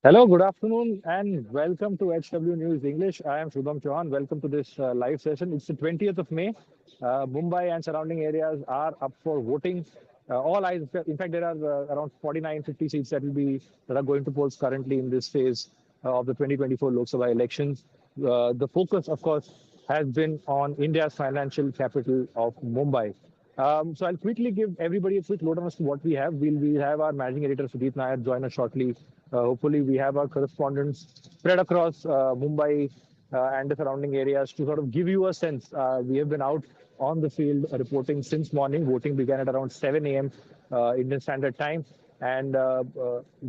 Hello, good afternoon, and welcome to HW News English. I am Shubham Chauhan. Welcome to this live session. It's the 20th of May. Mumbai and surrounding areas are up for voting. All eyes, in fact, there are around 49, 50 seats that are going to polls currently in this phase of the 2024 Lok Sabha elections. The focus, of course, has been on India's financial capital of Mumbai. So I'll quickly give everybody a quick lowdown as to what we have. We have our managing editor Sujit Nair join us shortly. Hopefully, we have our correspondents spread across Mumbai and the surrounding areas to sort of give you a sense. We have been out on the field reporting since morning. Voting began at around 7 a.m. Indian Standard Time, and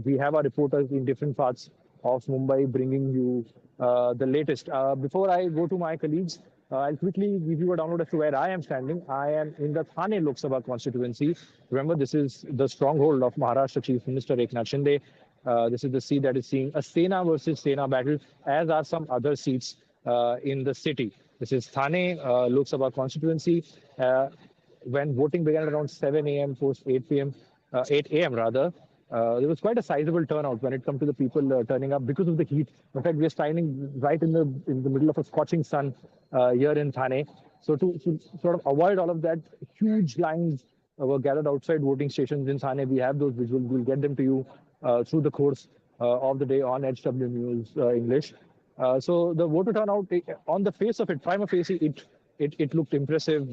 we have our reporters in different parts of Mumbai bringing you the latest. Before I go to my colleagues, I'll quickly give you a download as to where I am standing. I am in the Thane Lok Sabha constituency. Remember, this is the stronghold of Maharashtra Chief Minister Eknath Shinde. This is the seat that is seeing a Sena versus Sena battle, as are some other seats in the city. This is Thane Lok Sabha constituency. When voting began at around 7 a.m. post 8 p.m., 8 a.m. rather, there was quite a sizable turnout when it comes to the people turning up because of the heat. In fact, we are standing right in the middle of a scorching sun here in Thane. So to sort of avoid all of that, huge lines were gathered outside voting stations in Thane. We have those visuals. We'll get them to you through the course of the day on HW News English. So the voter turnout, on the face of it, prima facie, it looked impressive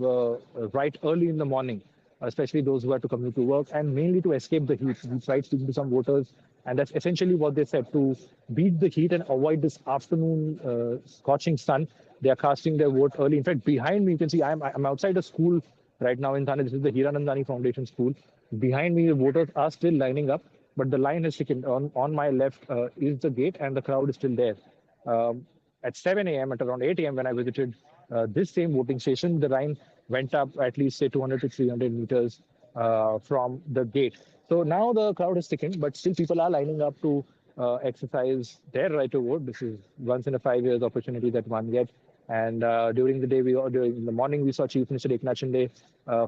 right early in the morning, especially those who had to commute to work and mainly to escape the heat. We tried speaking to some voters, and that's essentially what they said. To beat the heat and avoid this afternoon scorching sun, they are casting their vote early. In fact, behind me, you can see I'm outside a school right now in Thane. This is the Hiranandani Foundation School. Behind me, the voters are still lining up, but the line has thickened. On my left is the gate, and the crowd is still there. At 7 a.m., at around 8 a.m., when I visited this same voting station, the line went up at least, say, 200 to 300 meters from the gate. So now the crowd has thickened, but still people are lining up to exercise their right to vote. This is once in a 5 years opportunity that one gets. And during the day, during the morning, we saw Chief Minister Eknath Shinde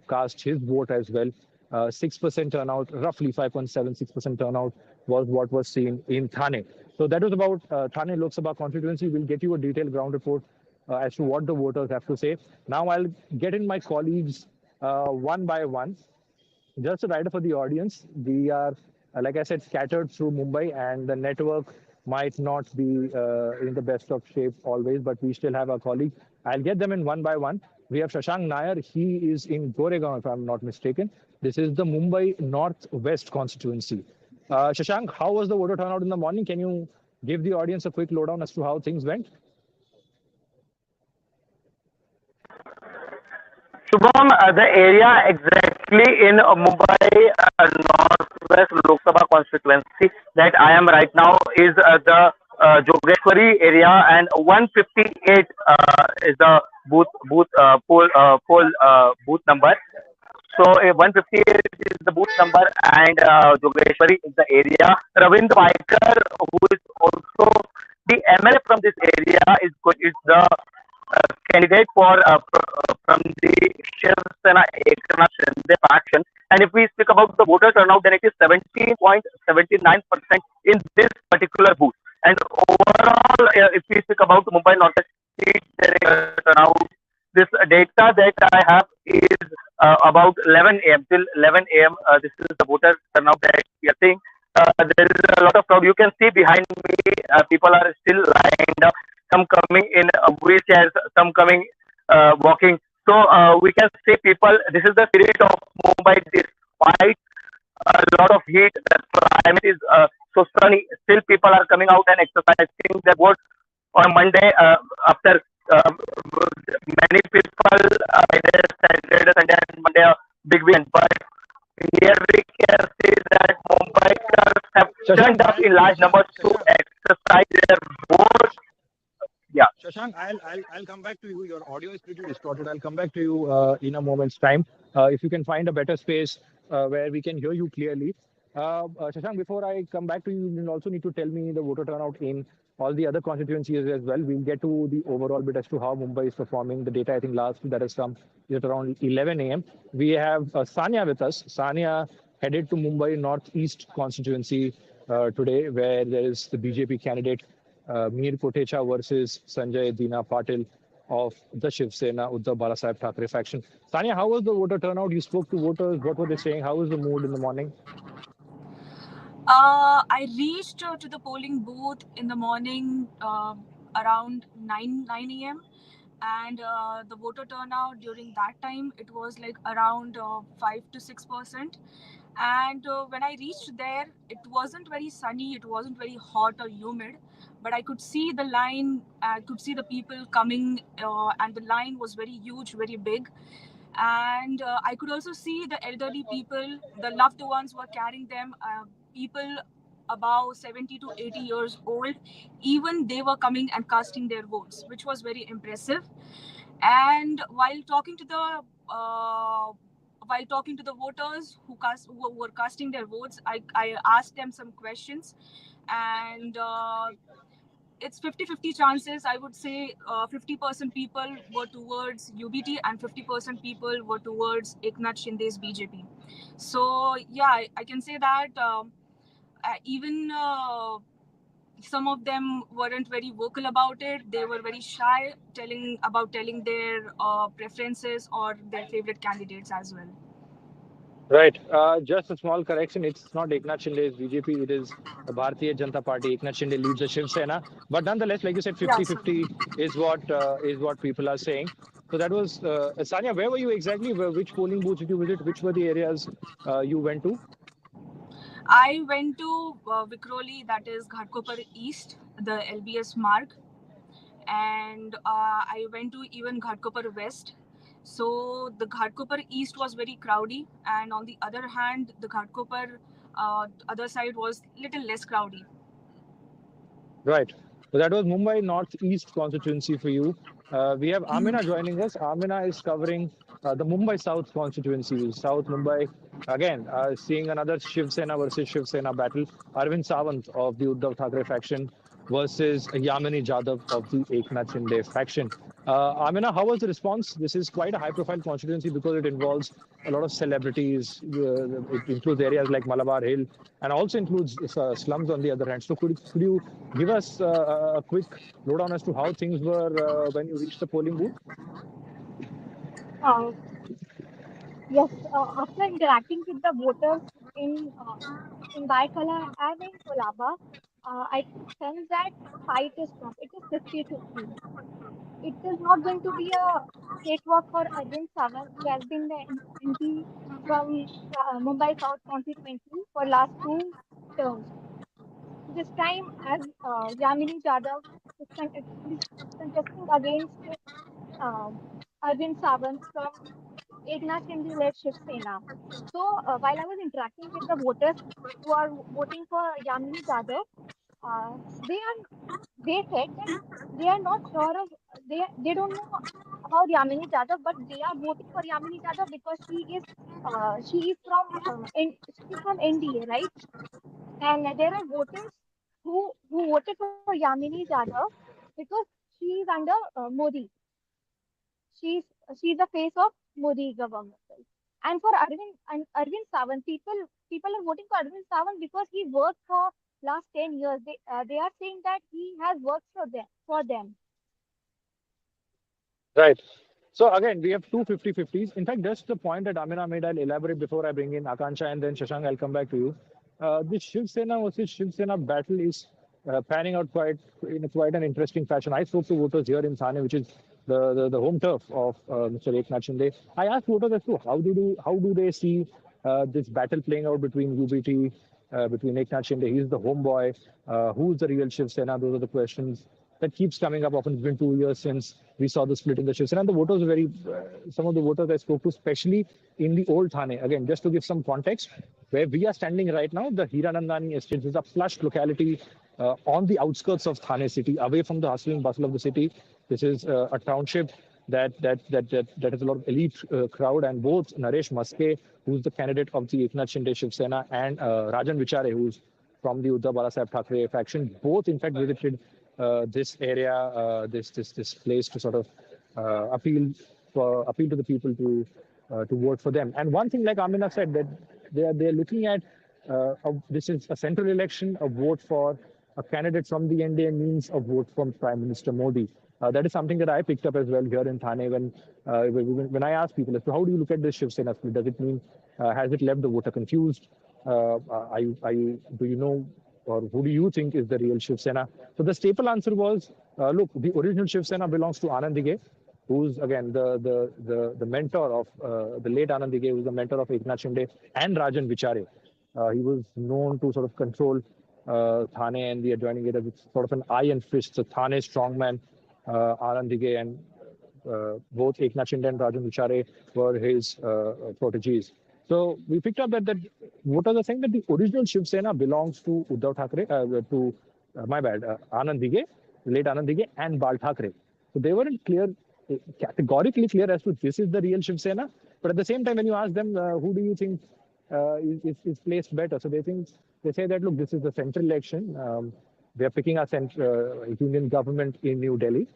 cast his vote as well. 6% turnout, roughly 5.76% turnout was what was seen in Thane. So that was about Thane Lok Sabha constituency. We'll get you a detailed ground report as to what the voters have to say. Now I'll get in my colleagues one by one. Just a rider for the audience. We are, like I said, scattered through Mumbai, and the network might not be in the best of shape always, but we still have our colleagues. I'll get them in one by one. We have Shashank Nair. He is in Goregaon, if I'm not mistaken. This is the Mumbai Northwest constituency. Shashank, how was the voter turnout in the morning? Can you give the audience a quick lowdown as to how things went? Shubham, the area exactly in Mumbai Northwest Lok Sabha constituency that I am right now is the Jogeshwari area, and 158 is the booth number. So 158 is the booth number, and Jogeshwari is the area. Ravind Paikar, who is also the MLA from this area, is the candidate from the Shiv Sena faction. And if we speak about the voter turnout, then it is 17.79% in this particular booth. And overall, if we speak about Mumbai Northwest seat, there is a turnout. This data that I have is about 11 a.m. till 11 a.m. This is the voter turnout that we are seeing. There is a lot of crowd. You can see behind me, people are still lined up. Some coming in wheelchairs, some coming walking. So we can see people. This is the spirit of Mumbai. Despite a lot of heat, the climate is so sunny. Still, people are coming out and exercising their vote on Monday. After many people, Saturday, Sunday, and Monday, big weekend. But here we can see that Mumbaikars have turned up in large numbers to exercise their vote. Yeah. Shashank, I'll come back to you. Your audio is pretty distorted. I'll come back to you in a moment's time. If you can find a better space where we can hear you clearly. Shashank, before I come back to you, you also need to tell me the voter turnout in all the other constituencies as well. We'll get to the overall bit as to how Mumbai is performing. The data, I think, last that has come is at around 11 a.m. We have Sania with us. Sania headed to Mumbai Northeast constituency today, where there is the BJP candidate Mir Kotecha versus Sanjay Dina Patil of the Shiv Sena, Uddhav Balasaheb Thackeray faction. Sania, how was the voter turnout? You spoke to voters. What were they saying? How was the mood in the morning? I reached to the polling booth in the morning around 9 a.m. and the voter turnout during that time it was like around 5 to 6%. And when I reached there, it wasn't very sunny, it wasn't very hot or humid, but I could see the line, I could see the people coming, and the line was very huge, very big. And I could also see the elderly people, the loved ones who were carrying them, people about 70 to 80 years old, even they were coming and casting their votes, which was very impressive. And while talking to the voters who were casting their votes, I asked them some questions. And it's 50-50 chances, I would say. 50% people were towards UBT and 50% people were towards Eknath Shinde's BJP. So yeah, I can say that even some of them weren't very vocal about it. They were very shy telling their preferences or their favorite candidates as well. Right. Just a small correction. It's not Eknath Shinde's BJP. It is the Bharatiya Janata Party. Eknath Shinde leads the Shiv Sena. But nonetheless, like you said, Yeah, 50-50 is what people are saying. So that was Sanya. Where were you exactly? Which polling booths did you visit? Which were the areas you went to? I went to Vikroli, that is Ghatkopar East, the LBS mark, and I went to even Ghatkopar West. So the Ghatkopar East was very crowdy, and on the other hand, the Ghatkopar other side was little less crowdy. Right. So that was Mumbai Northeast constituency for you. We have Amina joining us. Amina is covering the Mumbai South constituency. South Mumbai, again, seeing another Shiv Sena versus Shiv Sena battle. Arvind Sawant of the Uddhav Thackeray faction versus Yamini Jadhav of the Eknath Shinde faction. Amina, how was the response? This is quite a high-profile constituency because it involves a lot of celebrities. It includes areas like Malabar Hill and also includes slums on the other hand. So could you give us a quick lowdown as to how things were when you reached the polling booth? Uh, yes, after interacting with the voters in uh, in Baikala and in Kolaba, I can sense that fight is tough. It is 50-50. It is not going to be a cakewalk for Arvind Sawant, who has been the MP from Mumbai South constituency for last two terms. This time, as Yamini Jadhav is contesting against uh, Arvind Sawant from Eknath Shinde-led Shiv Sena. So while I was interacting with the voters who are voting for Yamini Jadhav, they are they said that they are not sure of they don't know about Yamini Jadhav, but they are voting for Yamini Jadhav because she is from NDA, right? And there are voters who voted for Yamini Jadhav because she is under Modi. She's she's the face of Modi government. And for Arvind Sawant, people are voting for Arvind Sawant because he worked for last 10 years. They are saying that he has worked for them. Right. So again, we have two 50-50s. In fact, just the point that Amina made, I'll elaborate before I bring in Akansha and then Shashank, I'll come back to you. This Shiv Sena versus Shiv Sena battle is panning out quite an interesting fashion. I spoke to voters here in Thane, which is the home turf of Mr. Eknath Shinde. I asked voters as to how do they see this battle playing out between UBT, between Eknath Shinde, he's the homeboy, who's the real Shiv Sena? Those are the questions that keeps coming up. Often it's been 2 years since we saw the split in the Shiv Sena. And the voters are some of the voters I spoke to, especially in the old Thane. Again, just to give some context, where we are standing right now, the Hiranandani Estate is a plush locality on the outskirts of Thane city, away from the hustle and bustle of the city. This is a township that has a lot of elite crowd, and both Naresh Maske, who's the candidate of the Eknath Shinde Shiv Sena, and Rajan Vichare, who's from the Uddhav Balasaheb Thackeray faction, both in fact visited this area, this place to sort of appeal to the people to vote for them. And one thing, like Amina said, that they're looking at this is a central election. A vote for a candidate from the NDA means a vote from Prime Minister Modi. That is something that I picked up as well here in Thane when I ask people as to how do you look at this Shiv Sena split? Does it mean has it left the voter confused? Do you know or who do you think is the real Shiv Sena? So the staple answer was, look, the original Shiv Sena belongs to Anand Dige, who's again the mentor of the late Anand Dige, who's the mentor of Eknath Shinde and Rajan Vichare. He was known to sort of control Thane and the adjoining area with sort of an iron fist. So Thane strongman, Anand Dige, and both Eknath Shinde and Rajan Vichare were his proteges. So we picked up that voters are saying that the original Shiv Sena belongs to Uddhav Thackeray, Anand Dige, late Anand Dige, and Bal Thackeray. So they weren't clear, categorically clear as to this is the real Shiv Sena. But at the same time, when you ask them, who do you think is placed better? So they say that, look, this is the central election. We are picking our union government in New Delhi.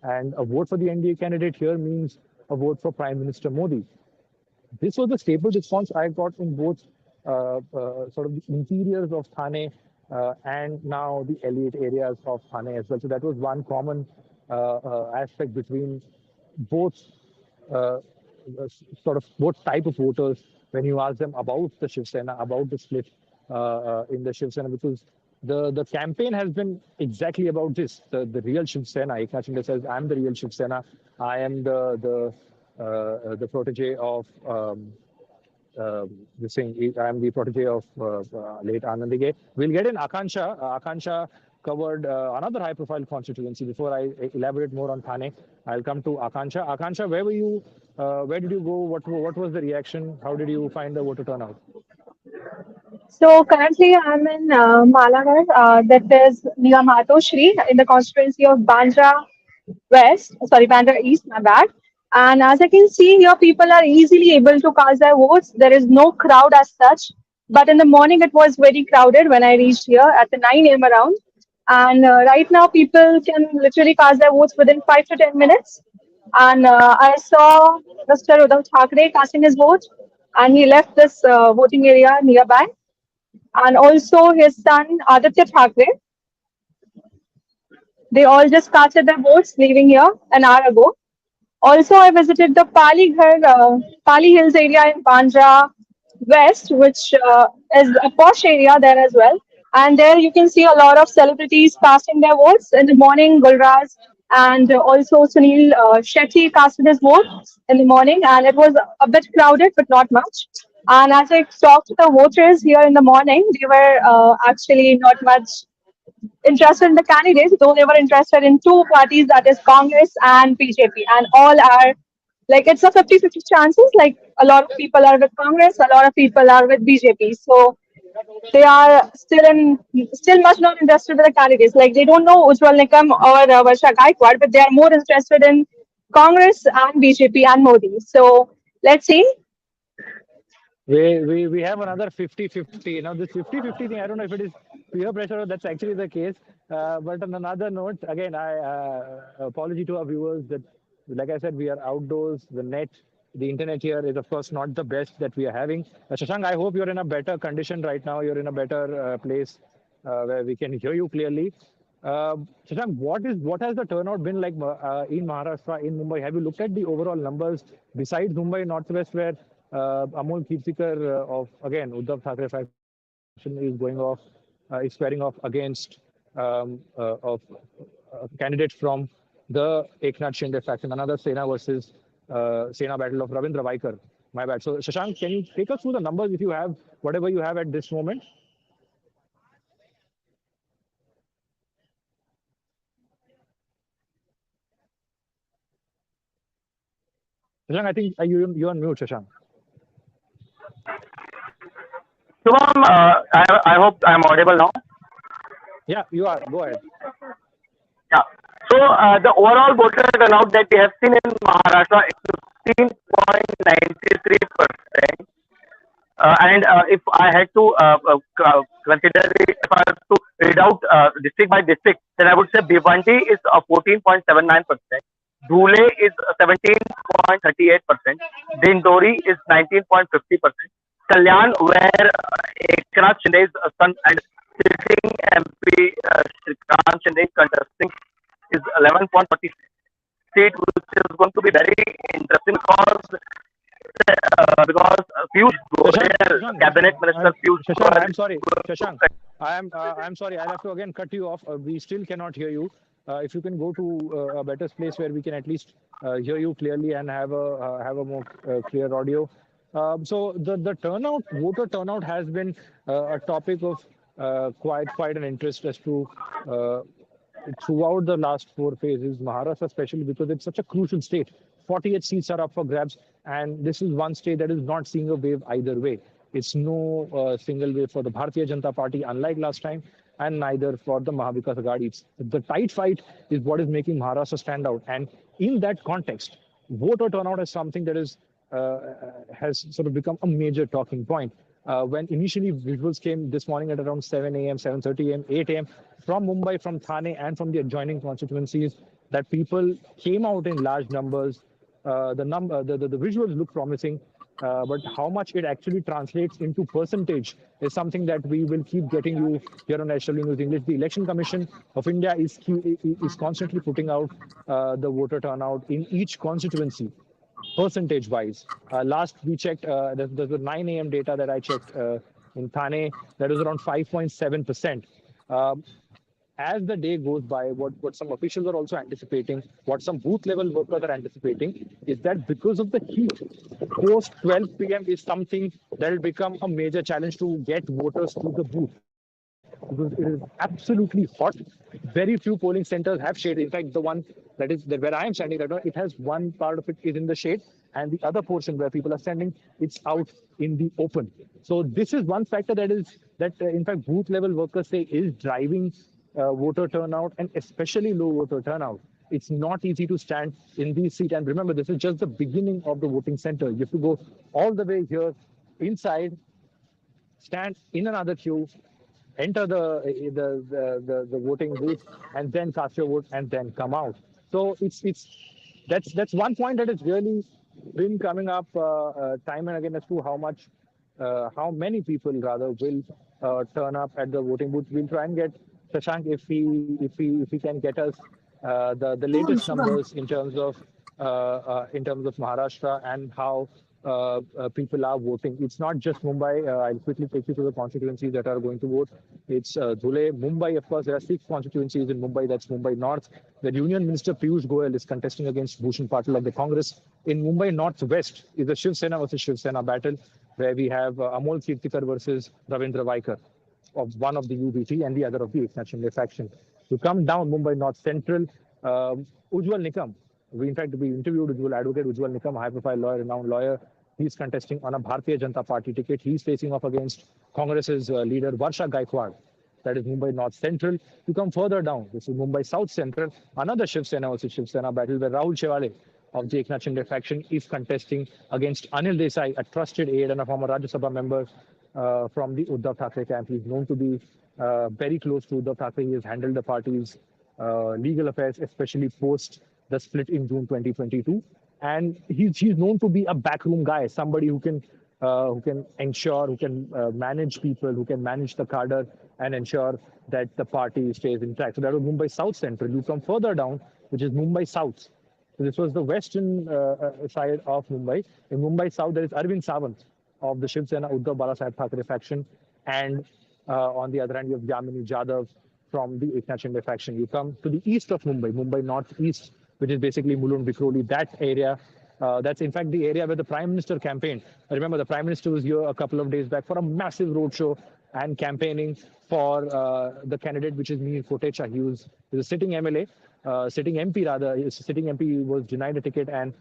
And a vote for the NDA candidate here means a vote for Prime Minister Modi. This was the staple response I got in both sort of the interiors of Thane and now the elite areas of Thane as well. So that was one common aspect between both uh, sort of both type of voters when you ask them about the Shiv Sena, about the split in the Shiv Sena, because the campaign has been exactly about this. The real Shiv Sena. Eknath Shinde says, "I'm the real Shiv Sena. I am the protege of this thing. I am the protege of late Anand Dige." We'll get in Akansha. Akansha covered another high-profile constituency. Before I elaborate more on Thane, I'll come to Akansha. Akansha, where were you? Where did you go? What was the reaction? How did you find the voter turnout? So currently I'm in Malagar, that is near Shri in the constituency of Bandra West, sorry, Bandra East, my bad. And as I can see here, people are easily able to cast their votes. There is no crowd as such. But in the morning, it was very crowded when I reached here at the 9 a.m. around. And right now, people can literally cast their votes within 5 to 10 minutes. And I saw Mr. Uddhav Thackeray casting his vote, and he left this voting area nearby. And also his son Aditya Thackeray. They all just casted their votes, leaving here an hour ago. Also, I visited the Pali Hills area in Bandra West, which is a posh area there as well. And there you can see a lot of celebrities casting their votes. In the morning, Gulraz and also Sunil Shetty casted his vote in the morning, and it was a bit crowded, but not much. And as I talked to the voters here in the morning, they were actually not much interested in the candidates, though they were interested in two parties, that is Congress and BJP. And all are like it's a 50-50 chances. Like a lot of people are with Congress, a lot of people are with BJP. So they are still much not interested in the candidates. Like they don't know Ujjwal Nikam or Varsha Gaikwad, but they are more interested in Congress and BJP and Modi. So let's see. We have another 50-50. Now, this 50-50 thing, I don't know if it is peer pressure or that's actually the case. But on another note, again, I apology to our viewers that, like I said, we are outdoors. The internet here is, of course, not the best that we are having. Shashank, I hope you're in a better condition right now. You're in a better place where we can hear you clearly. Shashank, what has the turnout been like in Maharashtra, in Mumbai? Have you looked at the overall numbers besides Mumbai Northwest, where Amol Kirtikar of again Uddhav Thackeray faction is squaring off against of candidate from the Eknath Shinde faction, another Sena versus Sena battle of Ravindra Vaikar. My bad. So Shashank, can you take us through the numbers if you have whatever you have at this moment? Shashank, I think you're on mute, Shashank. Shubham, I hope I'm audible now. Yeah, you are. Go ahead. Yeah. So the overall voter turnout that we have seen in Maharashtra is 15.93%. And if I had to consider it, if I have to read out district by district, then I would say Bhiwandi is 14.79%, Dhule is 17.38%, Dindori is 19.50%, Kalyan, where Eknath Shinde's son and sitting MP Shrikant Shinde is contesting, is 11.40 seat, which is going to be very interesting because Piyush Shashank, Goyal, Shashank, cabinet minister Piyush Shashank, Goyal, I'm sorry. Shashank, I'm sorry. I'll have to again cut you off. We still cannot hear you. If you can go to a better place where we can at least hear you clearly and have a more clear audio. So the turnout, voter turnout, has been a topic of quite an interest as to uh, throughout the last four phases, Maharashtra especially because it's such a crucial state. 48 seats are up for grabs, and this is one state that is not seeing a wave either way. It's no single wave for the Bharatiya Janata Party, unlike last time, and neither for the Mahavikas Aghadi. The tight fight is what is making Maharashtra stand out, and in that context, voter turnout is something that is has sort of become a major talking point. When initially visuals came this morning at around 7 a.m., 7:30 a.m., 8 a.m. from Mumbai, from Thane, and from the adjoining constituencies, that people came out in large numbers. The visuals look promising, but how much it actually translates into percentage is something that we will keep getting you here on HW News English. The Election Commission of India is constantly putting out the voter turnout in each constituency percentage wise. Last we checked, there's the 9 a.m. data that I checked in Thane, that was around 5.7%. Um, as the day goes by, what some officials are also anticipating, what some booth level workers are anticipating, is that because of the heat, post 12 p.m. is something that will become a major challenge to get voters to the booth because it is absolutely hot. Very few polling centers have shade. In fact, the one that where I am standing right now, it has one part of it is in the shade, and the other portion where people are standing, it's out in the open. So this is one factor that in fact booth level workers say is driving voter turnout and especially low voter turnout. It's not easy to stand in these seats. And remember, this is just the beginning of the voting center. You have to go all the way here inside, stand in another queue, enter the voting booth, and then cast your vote and then come out. So that's one point that has really been coming up time and again as to how many people rather will turn up at the voting booth. We'll try and get Shashank if he can get us the latest numbers in terms of Maharashtra and how people are voting. It's not just Mumbai. I'll quickly take you to the constituencies that are going to vote. It's Dhule, Mumbai, of course. There are six constituencies in Mumbai. That's Mumbai North. The Union Minister Piyush Goyal is contesting against Bhushan Patil of the Congress. In Mumbai Northwest is the Shiv Sena versus Shiv Sena battle, where we have Amol Kirtikar versus Ravindra Vaikar of one of the UBT and the other of the Eknath Shinde faction. To come down Mumbai North Central, Ujjwal Nikam. We interviewed Advocate Ujjwal Nikam, a high-profile lawyer, renowned lawyer. He's contesting on a Bharatiya Janata Party ticket. He's facing off against Congress's leader Varsha Gaikwad. That is Mumbai North Central. You come further down, this is Mumbai South Central, another Shiv Sena versus Shiv Sena battle where Rahul Shewale of the Eknath Shinde faction is contesting against Anil Desai, a trusted aide and a former Rajya Sabha member from the Uddhav Thackeray camp. He's known to be very close to Uddhav Thackeray. He has handled the party's legal affairs, especially post the split in June 2022. And he's known to be a backroom guy, somebody who can ensure, who can manage people, who can manage the cadre and ensure that the party stays intact. So that was Mumbai South Central. You come further down, which is Mumbai South. So this was the western side of Mumbai. In Mumbai South, there is Arvind Sawant of the Shiv Sena Uddhav Balasaheb Thackeray faction. And on the other hand, you have Yamini Jadhav from the Eknath Shinde faction. You come to the east of Mumbai, Mumbai Northeast, which is basically Mulund, Vikhroli, that area. That's in fact the area where the Prime Minister campaigned. I remember the Prime Minister was here a couple of days back for a massive roadshow and campaigning for the candidate, which is Nair Kotecha. He was a sitting MLA, sitting MP rather. His sitting MP was denied a ticket, and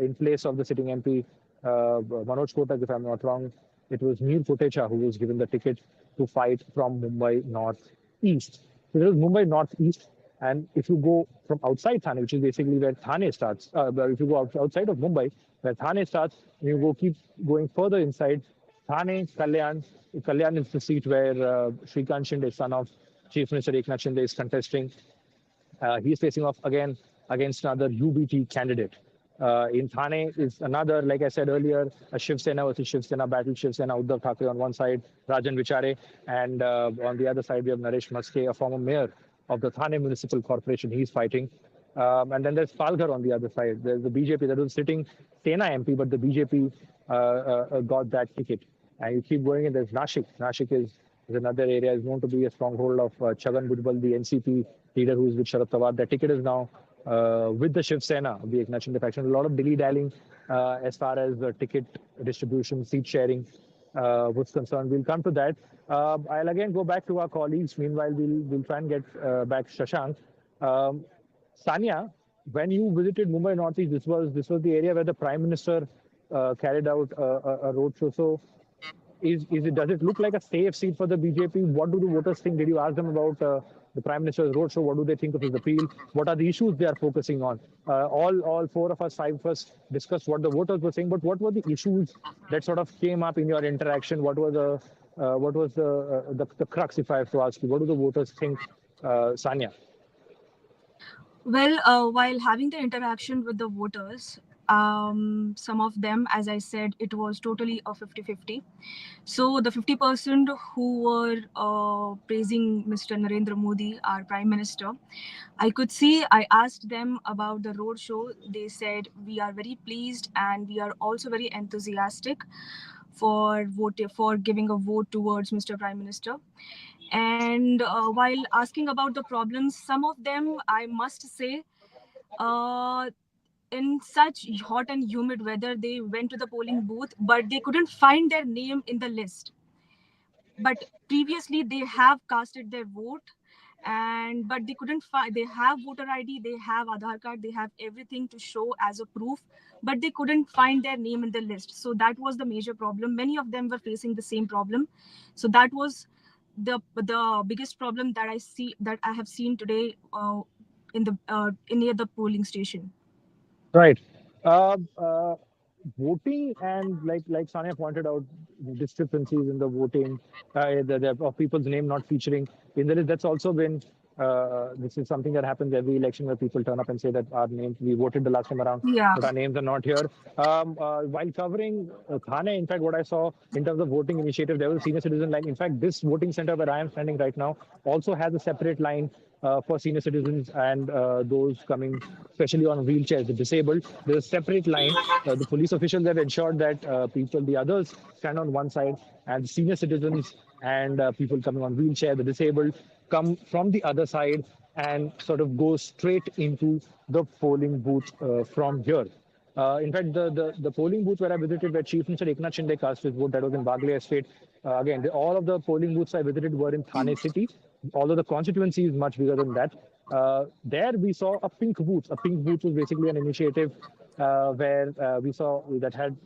in place of the sitting MP, Manoj Kotak, if I'm not wrong, it was Nair Kotecha who was given the ticket to fight from Mumbai Northeast. So it was Mumbai Northeast. And if you go from outside Thane, which is basically where Thane starts, if you go outside of Mumbai, where Thane starts, and you keep going further inside, Thane, Kalyan. Kalyan is the seat where Shrikant Shinde, son of Chief Minister Eknath Shinde is contesting. He's facing off again against another UBT candidate. In Thane is another, like I said earlier, a Shiv Sena versus Shiv Sena battle. Shiv Sena, Uddhav Thackeray on one side, Rajan Vichare, and on the other side we have Naresh Maske, a former mayor of the Thane Municipal Corporation. He's fighting. And then there's Palghar on the other side. There's the BJP that was sitting Sena MP, but the BJP got that ticket. And you keep going, and there's Nashik. Nashik is another area is known to be a stronghold of Chhagan Bhujbal, the NCP leader who is with Sharad Pawar. That ticket is now with the Shiv Sena, the Eknath Shinde faction. A lot of dilly-dallying as far as ticket distribution, seat sharing was concerned. We'll come to that. I'll again go back to our colleagues. Meanwhile, we'll try and get back Shashank. Sanya, when you visited Mumbai Northeast, this was the area where the Prime Minister carried out a roadshow. So does it look like a safe seat for the BJP? What do the voters think? Did you ask them about the Prime Minister's roadshow? What do they think of his appeal? What are the issues they are focusing on? All four of us, five of us discussed what the voters were saying, but what were the issues that sort of came up in your interaction? What was the crux, if I have to ask you? What do the voters think, Sanya? Well, while having the interaction with the voters, some of them, as I said, it was totally a 50-50. So the 50% who were praising Mr. Narendra Modi, our Prime Minister, I could see, I asked them about the roadshow. They said, we are very pleased and we are also very enthusiastic for giving a vote towards Mr. Prime Minister. And while asking about the problems, some of them, I must say, uh, in such hot and humid weather, they went to the polling booth, but they couldn't find their name in the list. But previously, they have casted their vote, and but they couldn't find. They have voter ID, they have Aadhaar card, they have everything to show as a proof, but they couldn't find their name in the list. So that was the major problem. Many of them were facing the same problem. So that was the biggest problem that I have seen today in near the polling station. Right. Uh, uh, Voting and like Sanya pointed out, discrepancies in the voting, of people's name not featuring in the list. That's also been this is something that happens every election where people turn up and say that our names we voted the last time around, Yeah. but our names are not here. While covering Thane, in fact, what I saw in terms of voting initiative, there was a senior citizen line. In fact, this voting center where I am standing right now also has a separate line for senior citizens and those coming, especially on wheelchairs, the disabled. There's a separate line. The police officials have ensured that the others stand on one side, and senior citizens and people coming on wheelchair, the disabled, come from the other side and sort of go straight into the polling booth from here. In fact, the polling booth where I visited, where Chief Minister Eknath Shinde cast his vote, that was in Bagle Estate. Again, all of the polling booths I visited were in Thane city, although the constituency is much bigger than that. There we saw a pink booth. A pink booth was basically an initiative where we saw that had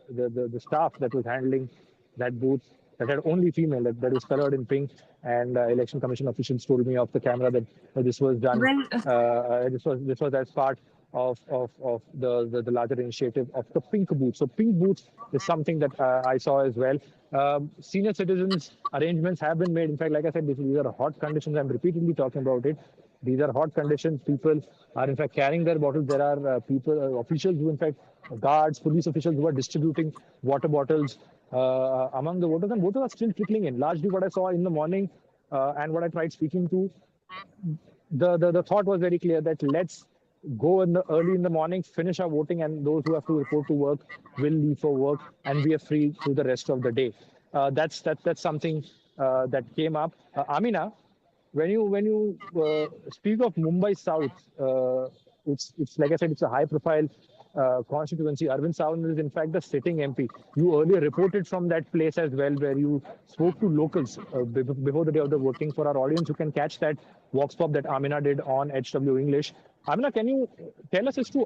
the staff that was handling that booth that had only female, that was colored in pink. And election commission officials told me off the camera that this was done. Well, This was as part of the larger initiative of the pink booth. So pink booth is something that I saw as well. Senior citizens arrangements have been made. In fact, like I said, these are hot conditions. I'm repeatedly talking about it. These are hot conditions. People are in fact carrying their bottles. There are officials who, in fact, guards, police officials who are distributing water bottles among the voters, and voters are still trickling in. Largely, what I saw in the morning and what I tried speaking to, the thought was very clear that let's go early in the morning, finish our voting, and those who have to report to work will leave for work, and we are free through the rest of the day. That's something that came up. Amina, when you speak of Mumbai South, it's like I said, it's a high-profile constituency. Arvind Sawant is in fact the sitting MP. You earlier reported from that place as well, where you spoke to locals before the day of the voting. For our audience, you can catch that vox pop that Amina did on HW English. Amina, can you tell us as to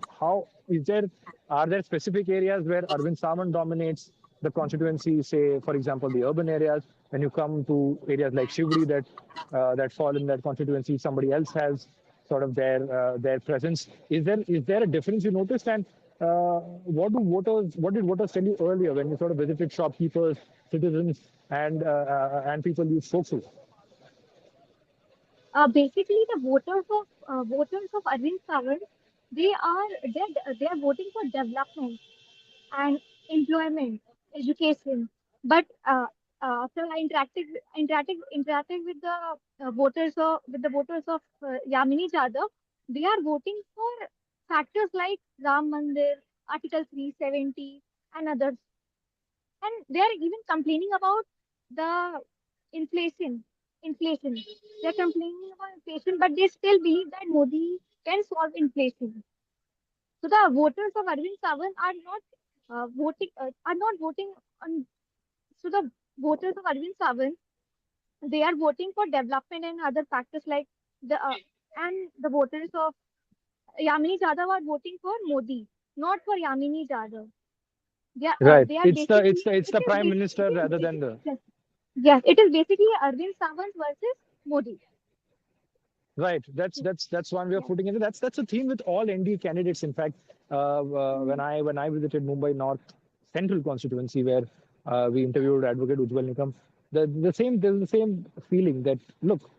are there specific areas where Arvind Sawant dominates the constituency, say, for example, the urban areas? When you come to areas like Shivri that fall in that constituency, somebody else has sort of their presence. Is there a difference you noticed? And what did voters tell you earlier when you sort of visited shopkeepers, citizens, and people you spoke to? Basically, the voters of Arvind Sawant, they are voting for development and employment, education. But after I interacting with the voters of Yamini Jadhav, they are voting for factors like Ram Mandir, Article 370, and others. And they are even complaining about the inflation. Inflation. They are complaining about inflation, but they still believe that Modi can solve inflation. So the voters of Arvind Sawant are not voting on. So the voters of Arvind Sawant, they are voting for development and other factors like the and the voters of Yamini Jadhav are voting for Modi, not for Yamini Jadhav. Right. They are It's the basically it's the it's the prime minister rather than the. yes, yes, it is basically Arvind Sawant versus Modi. Right. That's one way of Yes. putting it. That's a theme with all NDA candidates. In fact, Mm, when I visited Mumbai North Central constituency where we interviewed Advocate Ujjwal Nikam, there's the same feeling that look,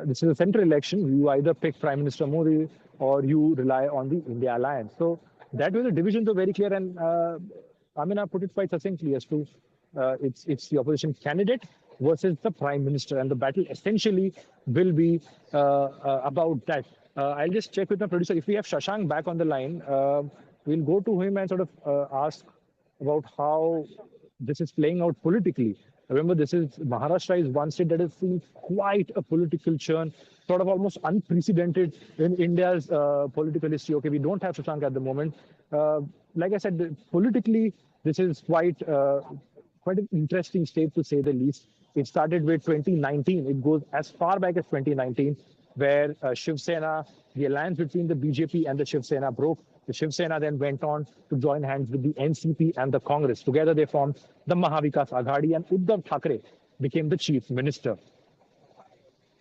this is a central election. You either pick Prime Minister Modi or you rely on the India alliance. So that way the divisions are very clear, and Amina put it quite succinctly as to it's the opposition candidate versus the prime minister, and the battle essentially will be about that. I'll just check with my producer if we have Shashank back on the line. We'll go to him and sort of ask about how this is playing out politically. Remember, this is Maharashtra is one state that has seen quite a political churn, sort of almost unprecedented in India's political history. Okay, we don't have Shashank at the moment. Like I said, politically, this is quite an interesting state to say the least. It started with 2019. It goes as far back as 2019, where Shiv Sena, the alliance between the BJP and the Shiv Sena broke. The Shiv Sena then went on to join hands with the NCP and the Congress. Together they formed the Mahavikas Aghadi, and Uddhav Thackeray became the chief minister.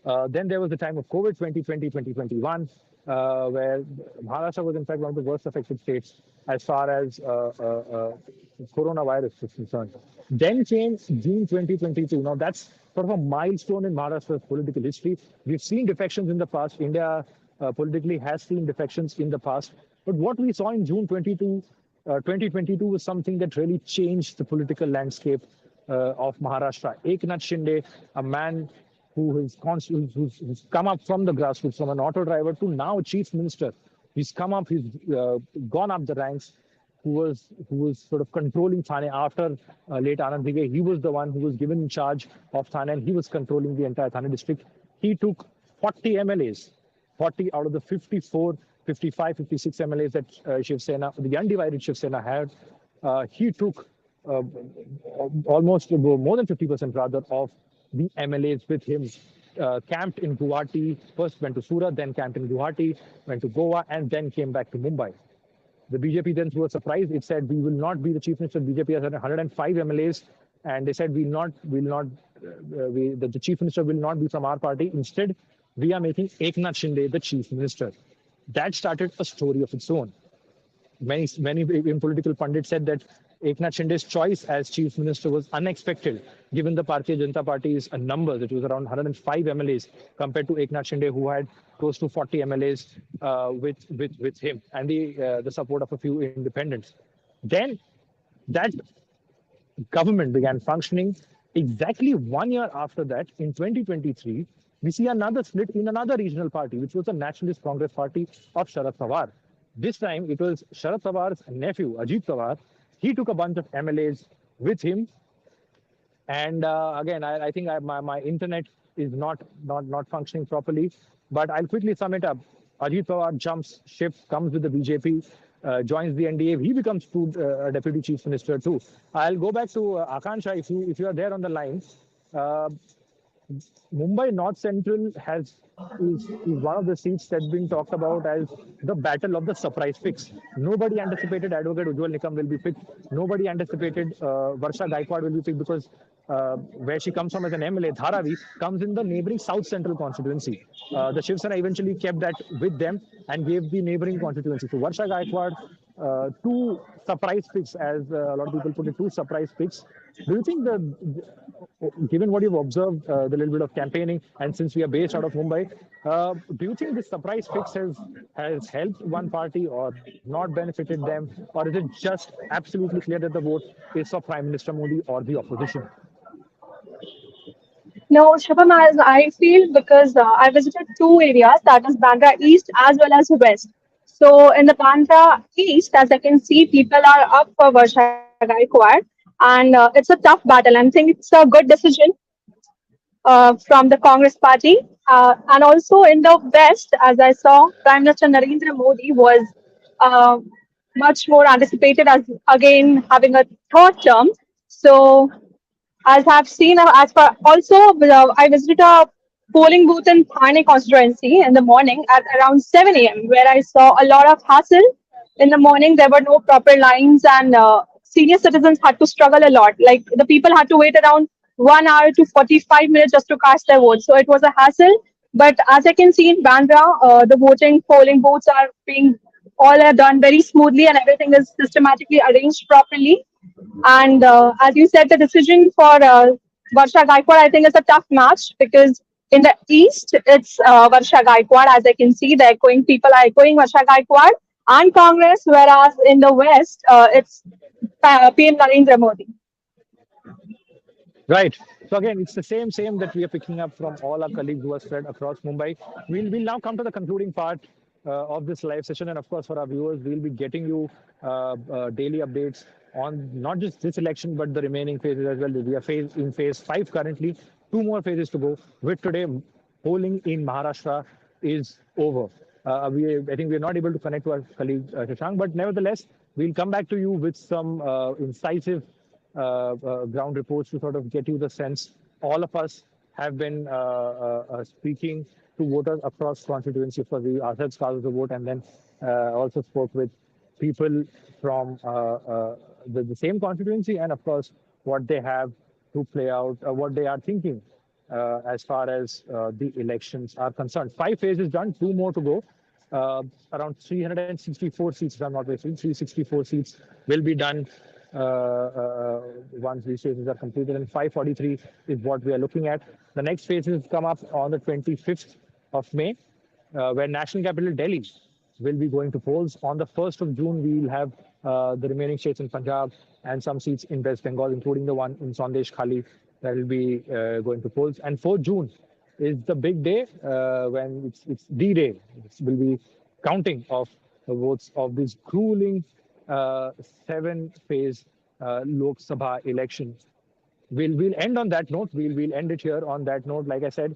Then there was the time of COVID 2020, 2021, where Maharashtra was in fact one of the worst affected states as far as coronavirus is concerned. Then came June 2022. Now that's sort of a milestone in Maharashtra's political history. We've seen defections in the past. India politically has seen defections in the past. But what we saw in June 2022 was something that really changed the political landscape of Maharashtra. Eknath Shinde, a man who's come up from the grassroots, from an auto driver to now chief minister. He's gone up the ranks. Who was sort of controlling Thane after late Anand Hige. He was the one who was given in charge of Thane, and he was controlling the entire Thane district. He took 40 MLAs, 40 out of the 54, 55, 56 MLAs that Shiv Sena, the undivided Shiv Sena had. He took almost more than 50% rather of the MLAs with him. Camped in Guwahati, first went to Surat, then camped in Guwahati, went to Goa, and then came back to Mumbai. The BJP then threw a surprise. It said we will not be the chief minister. BJP has 105 MLAs, and they said the chief minister will not be from our party. Instead, we are making Eknath Shinde the chief minister. That started a story of its own. Many in political pundits said that Eknath Shinde's choice as chief minister was unexpected, given the Bharatiya Janata Party's numbers. It was around 105 MLAs compared to Eknath Shinde, who had close to 40 MLAs with him and the support of a few independents. Then that government began functioning. Exactly 1 year after that, in 2023, we see another split in another regional party, which was the Nationalist Congress Party of Sharad Pawar. This time, it was Sharad Pawar's nephew, Ajit Pawar. He took a bunch of MLAs with him. And again, I think my internet is not functioning properly. But I'll quickly sum it up. Ajit Pawar jumps ship, comes with the BJP, joins the NDA. He becomes deputy chief minister too. I'll go back to Akansha if you are there on the line. Uh, Mumbai North Central is one of the seats that's been talked about as the battle of the surprise picks. Nobody anticipated Advocate Ujjwal Nikam will be picked. Nobody anticipated Varsha Gaikwad will be picked because where she comes from as an MLA, Dharavi, comes in the neighboring South Central constituency. The Shiv Sena eventually kept that with them and gave the neighboring constituency. So Varsha Gaikwad two surprise picks, as a lot of people put it, two surprise picks. Do you think given what you've observed, the little bit of campaigning, and since we are based out of Mumbai, do you think this surprise fix has helped one party or not benefited them, or is it just absolutely clear that the vote is for Prime Minister Modi or the opposition? No, Shubham, as I feel, because I visited two areas, that is Bandra East as well as West. So in the Bandra East, as I can see, people are up for Varsha Gaikwad, and it's a tough battle. I think it's a good decision from the Congress party. And also in the West, as I saw, Prime Minister Narendra Modi was uh, much more anticipated as again having a third term. So as I've seen, as far also, I visited a polling booth in Thane constituency in the morning at around 7 a.m., where I saw a lot of hassle. In the morning, there were no proper lines, and senior citizens had to struggle a lot. Like the people had to wait around 1 hour to 45 minutes just to cast their vote. So it was a hassle. But as I can see in Bandra, the voting polling booths are being all are done very smoothly, and everything is systematically arranged properly. And as you said, the decision for Varsha Gaikwad, I think, is a tough match because in the East, it's Varsha Gaikwad. As I can see, the echoing people are echoing Varsha Gaikwad and Congress, whereas in the West, it's PM Narendra Modi. Right. So again, it's the same that we are picking up from all our colleagues who are spread across Mumbai. We'll now come to the concluding part of this live session, and of course, for our viewers, we'll be getting you daily updates on not just this election but the remaining phases as well. We are in phase 5 currently. Two more phases to go. With today, polling in Maharashtra is over. I think we are not able to connect to our colleague Shashank, but nevertheless, we'll come back to you with some incisive ground reports to sort of get you the sense. All of us have been speaking to voters across constituency. Of course, we ourselves cast the vote, and then also spoke with people from the same constituency, and of course, what they have to play out, what they are thinking as far as the elections are concerned. 5 phases done, two more to go. Around 364 seats, if I'm not mistaken, 364 seats will be done once these phases are completed, and 543 is what we are looking at. The next phases come up on the 25th of May, where National Capital Delhi will be going to polls. On the 1st of June, we will have the remaining states in Punjab and some seats in West Bengal, including the one in Sandesh Khali that will be going to polls. And 4th June is the big day when it's D-Day. It will be counting of the votes of this grueling 7-phase Lok Sabha election. We'll end on that note. We'll end it here on that note. Like I said,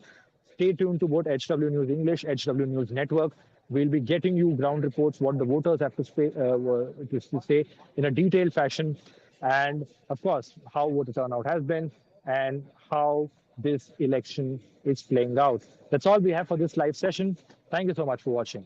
stay tuned to both HW News English, HW News Network. We'll be getting you ground reports, what the voters have to say in a detailed fashion, and of course, how voter turnout has been and how this election is playing out. That's all we have for this live session. Thank you so much for watching.